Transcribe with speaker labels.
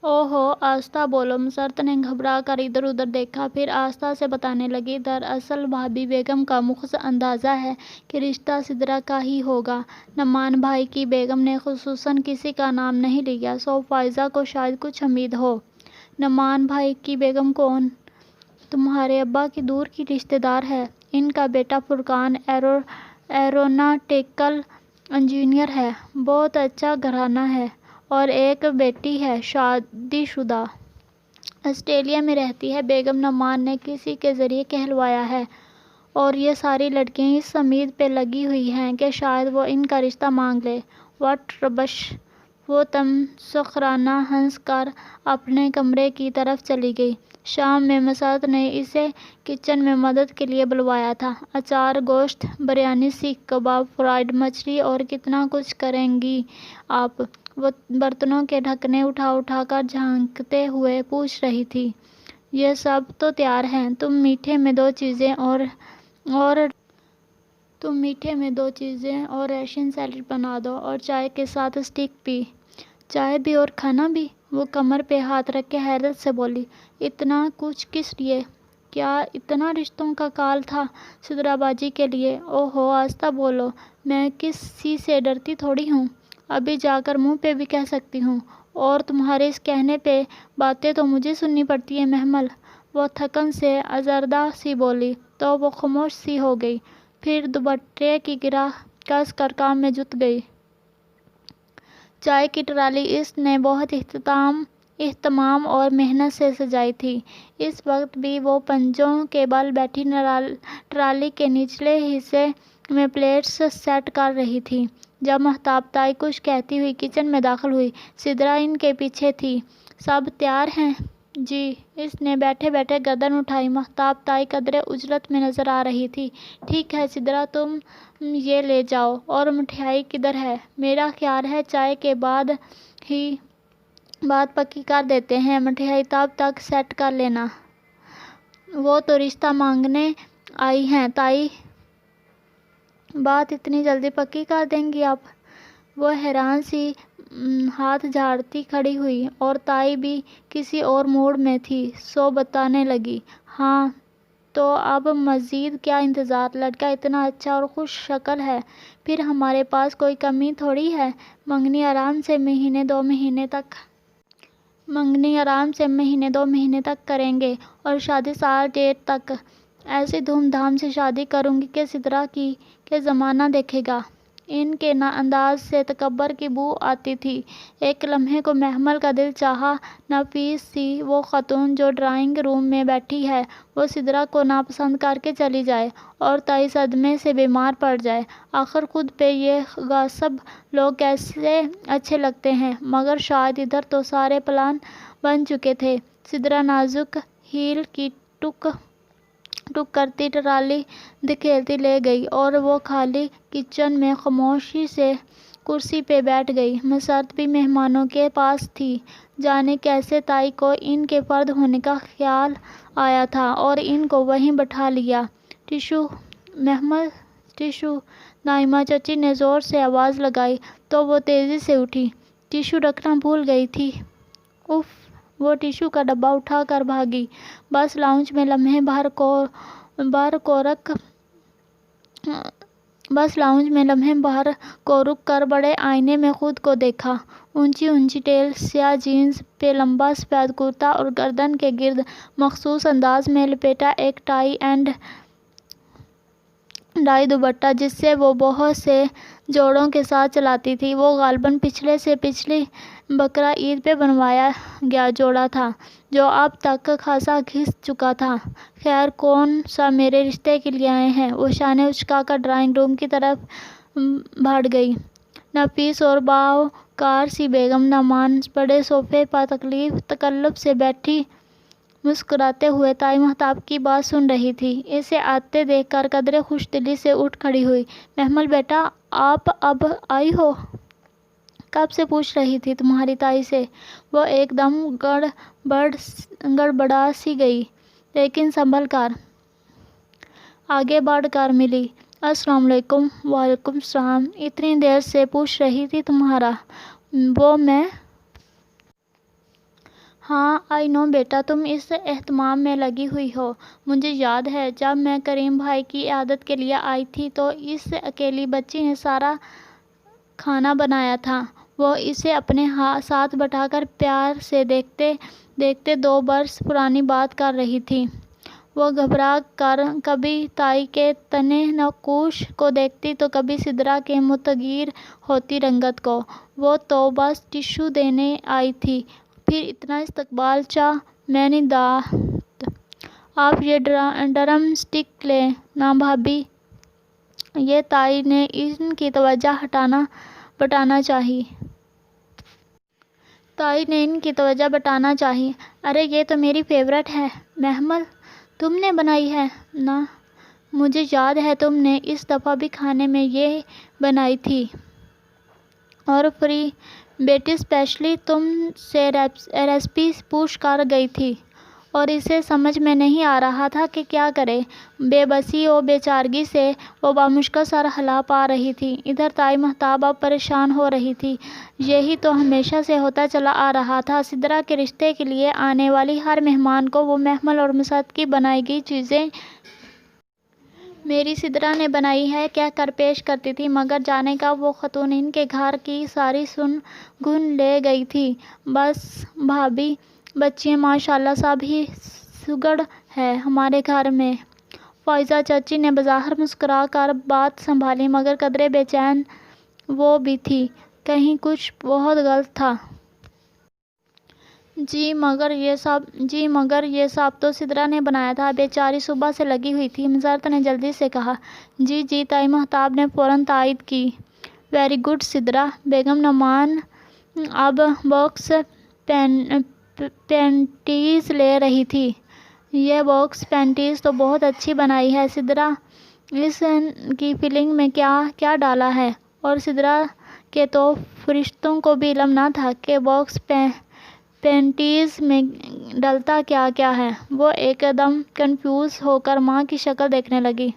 Speaker 1: ओहो आस्था बोलो। मुसर्रत ने घबरा कर इधर उधर देखा, फिर आस्था से बताने लगी, दरअसल भाभी बेगम का मुझे अंदाज़ा है कि रिश्ता सिद्रा का ही होगा। नमान भाई की बेगम ने खुसूसन किसी का नाम नहीं लिया, सो फायजा को शायद कुछ उम्मीद हो। नमान भाई की बेगम कौन? तुम्हारे अब्बा की दूर की रिश्तेदार है। इनका बेटा फुरकान एरोनॉटिकल इंजीनियर है, बहुत अच्छा घराना है, और एक बेटी है शादीशुदा, ऑस्ट्रेलिया में रहती है। बेगम नमान ने किसी के ज़रिए कहलवाया है, और ये सारी लड़कियां इस उम्मीद पे लगी हुई हैं कि शायद वो इनका रिश्ता मांग ले। व्हाट रबश। वो तमसखराना हंस कर अपने कमरे की तरफ चली गई। शाम में मसरत ने इसे किचन में मदद के लिए बुलवाया था। अचार, गोश्त, बिरयानी, सीख कबाब, फ्राइड मछली और कितना कुछ करेंगी आप? वो बर्तनों के ढकने उठा उठा कर झांकते हुए पूछ रही थी। ये सब तो तैयार है, तुम मीठे में दो चीज़ें और रशियन सैलेड बना दो, और चाय के साथ स्टिक भी। चाय भी और खाना भी? वो कमर पे हाथ रख के हैरत से बोली। इतना कुछ किस लिए? क्या इतना रिश्तों का काल था सिदराबाजी के लिए? ओहो आस्था बोलो, मैं किसी से डरती थोड़ी हूँ, अभी जाकर मुंह पे भी कह सकती हूँ, और तुम्हारे इस कहने पे बातें तो मुझे सुननी पड़ती है महमल। वो थकन से अजरदा सी बोली तो वो खामोश सी हो गई, फिर दुपट्टे की गिरा कस कर काम में जुट गई। चाय की ट्राली इसने बहुत इह्तमाम और मेहनत से सजाई थी। इस वक्त भी वो पंजों के बल बैठी ट्राली के निचले हिस्से में प्लेट्स सेट कर रही थी जब महताब ताई कुछ कहती हुई किचन में दाखिल हुई। सिदरा इनके पीछे थी। सब तैयार हैं जी? इसने बैठे बैठे गर्दन उठाई। महताब ताई कदरे उजरत में नजर आ रही थी। ठीक है सिदरा, तुम ये ले जाओ। और मिठाई किधर है? मेरा ख्याल है चाय के बाद ही बात पक्की कर देते हैं, मिठाई तब तक सेट कर लेना। वो तो रिश्ता मांगने आई हैं ताई, बात इतनी जल्दी पक्की कर देंगी आप? वो हैरान सी हाथ झाड़ती खड़ी हुई, और ताई भी किसी और मूड में थी, सो बताने लगी। हाँ तो अब मज़ीद क्या इंतज़ार? लड़का इतना अच्छा और खुश शक्ल है, फिर हमारे पास कोई कमी थोड़ी है। मंगनी आराम से महीने दो महीने तक करेंगे, और शादी साल डेढ़ तक। ऐसी धूमधाम से शादी करूँगी कि सिदरा की के ज़माना देखेगा। इनके ना अंदाज से तकब्बर की बू आती थी। एक लम्हे को महमल का दिल चाहा, नफीस सी वो खातून जो ड्राइंग रूम में बैठी है, वो सिदरा को नापसंद करके चली जाए, और ताई सदमे से बीमार पड़ जाए। आखिर खुद पे ये गासब लोग कैसे अच्छे लगते हैं, मगर शायद इधर तो सारे प्लान बन चुके थे। सिदरा नाजुक हील की टुक करती ट्राली धकेलती ले गई, और वो खाली किचन में खामोशी से कुर्सी पे बैठ गई। मसरत भी मेहमानों के पास थी। जाने कैसे ताई को इनके फर्द होने का ख्याल आया था और इनको वहीं बैठा लिया। Tissue महमल, tissue. नाइमा चाची ने ज़ोर से आवाज़ लगाई तो वो तेज़ी से उठी। टिशू रखना भूल गई थी। उफ। वो टिशू का डब्बा उठा कर भागी। बस लाउंज में लम्हे भर को रुक कर बड़े आईने में खुद को देखा। ऊंची ऊंची टेल, स्याह जीन्स पे लंबा सफ़ेद कुर्ता और गर्दन के गिर्द मखसूस अंदाज में लपेटा एक टाई एंड डाई दुपट्टा, जिससे वो बहुत से जोड़ों के साथ चलाती थी। वो गालबन पिछले से पिछली बकरा ईद पे बनवाया गया जोड़ा था, जो अब तक खासा घिस चुका था। खैर, कौन सा मेरे रिश्ते के लिए आए हैं? वो शाने उचकाकर ड्राइंग रूम की तरफ भाग गई। नफीस और बावकार सी बेगम नमान बड़े सोफे पर तकल्लुफ़ से बैठी मुस्कुराते हुए ताई महताब की बात सुन रही थी। इसे आते देखकर कदरे खुश दिली से उठ खड़ी हुई। महमल बेटा, आप अब आई हो? कब से पूछ रही थी तुम्हारी ताई से। वो एकदम गड़बड़ा सी गई, लेकिन संभल कर आगे बढ़कर मिली। अस्सलाम वालेकुम। वालेकुम सलाम। इतनी देर से पूछ रही थी तुम्हारा। वो मैं ہاں آئی نو بیٹا، تم اس اہتمام میں لگی ہوئی ہو۔ مجھے یاد ہے جب میں کریم بھائی کی عیادت کے لیے آئی تھی تو اس اکیلی بچی نے سارا کھانا بنایا تھا۔ وہ اسے اپنے ساتھ بٹھا کر پیار سے دیکھتے دیکھتے 2 برس پرانی بات کر رہی تھی۔ وہ گھبرا کر کبھی تائی کے تنِ نقوش کو دیکھتی تو کبھی سدرا کے متغیر ہوتی رنگت کو۔ وہ تو بس ٹشو دینے آئی تھی، پھر اتنا استقبال چاہ۔ میں نے دعت: آپ یہ ڈرم سٹک لیں نا بھابھی، یہ تائی نے ان کی توجہ بٹانا چاہی۔ تائی نے ان کی توجہ بٹانا چاہی۔ ارے یہ تو میری فیورٹ ہے۔ محمل تم نے بنائی ہے نا؟ مجھے یاد ہے تم نے اس دفعہ بھی کھانے میں یہ بنائی تھی۔ اور فری بیٹی اسپیشلی تم سے ریسپی پوچھ کر گئی تھی اور اسے سمجھ میں نہیں آ رہا تھا کہ کیا کرے۔ بے بسی و بے چارگی سے وہ بامشکل سر ہلا پا رہی تھی۔ ادھر تائی مہتاب اب پریشان ہو رہی تھی۔ یہی تو ہمیشہ سے ہوتا چلا آ رہا تھا۔ سدرا کے رشتے کے لیے آنے والی ہر مہمان کو وہ محمل اور مسعد کی بنائی گئی چیزیں میری سدرا نے بنائی ہیں کہہ کر پیش کرتی تھی، مگر جانے کب وہ خاتون ان کے گھر کی ساری گن لے گئی تھی۔ بس بھابھی، بچیاں ماشاء اللہ سب ہی سگڑ ہیں ہمارے گھر میں۔ فائزہ چاچی نے بظاہر مسکرا کر بات سنبھالی، مگر قدرے بے چین وہ بھی تھی، کہیں کچھ بہت غلط تھا۔ جی مگر یہ سب تو سدرا نے بنایا تھا، بیچاری صبح سے لگی ہوئی تھی، مسرت نے جلدی سے کہا۔ جی تائی مہتاب نے فوراً تائید کی۔ ویری گڈ سدرا بیگم نعمان اب باکس پینٹیز لے رہی تھی۔ یہ باکس پینٹیز تو بہت اچھی بنائی ہے سدرا، اس کی فلنگ میں کیا کیا ڈالا ہے؟ اور سدرا کے تو فرشتوں کو بھی علم نہ تھا کہ باکس پینٹیز میں ڈلتا کیا کیا ہے۔ وہ ایک دم کنفیوز ہو کر ماں کی شکل دیکھنے لگی۔